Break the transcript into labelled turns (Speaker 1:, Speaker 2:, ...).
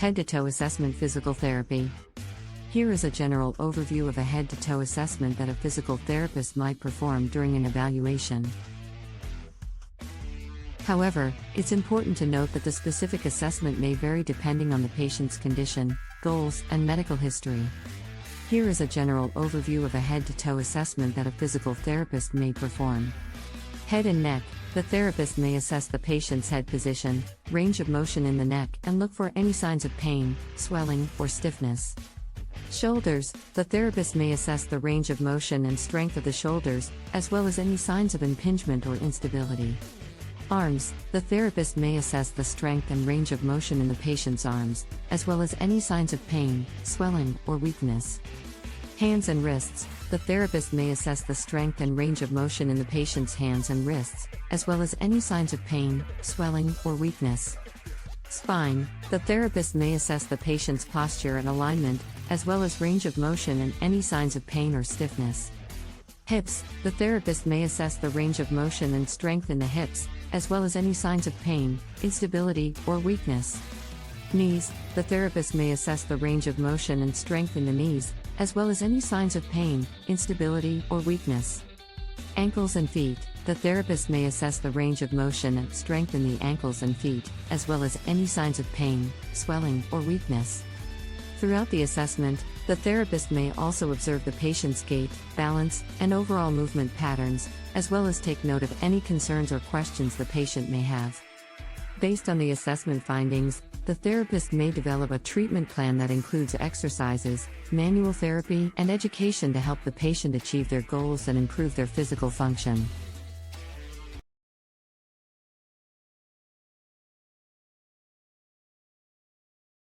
Speaker 1: Head-to-toe assessment physical therapy. Here is a general overview of a head-to-toe assessment that a physical therapist might perform during an evaluation. However, it's important to note that the specific assessment may vary depending on the patient's condition, goals, and medical history. Here is a general overview of a head-to-toe assessment that a physical therapist may perform. Head and neck. The therapist may assess the patient's head position, range of motion in the neck, and look for any signs of pain, swelling, or stiffness. Shoulders. The therapist may assess the range of motion and strength of the shoulders, as well as any signs of impingement or instability. Arms. The therapist may assess the strength and range of motion in the patient's arms, as well as any signs of pain, swelling, or weakness. Hands and wrists. The therapist may assess the strength and range of motion in the patient's hands and wrists, as well as any signs of pain, swelling, or weakness. Spine. The therapist may assess the patient's posture and alignment, as well as range of motion and any signs of pain or stiffness. Hips. The therapist may assess the range of motion and strength in the hips, as well as any signs of pain, instability, or weakness. Knees. The therapist may assess the range of motion and strength in the knees, as well as any signs of pain, instability, or weakness. Ankles and feet. The therapist may assess the range of motion and strength in the ankles and feet, as well as any signs of pain, swelling, or weakness. Throughout the assessment, the therapist may also observe the patient's gait, balance, and overall movement patterns, as well as take note of any concerns or questions the patient may have. Based on the assessment findings, the therapist may develop a treatment plan that includes exercises, manual therapy, and education to help the patient achieve their goals and improve their physical function.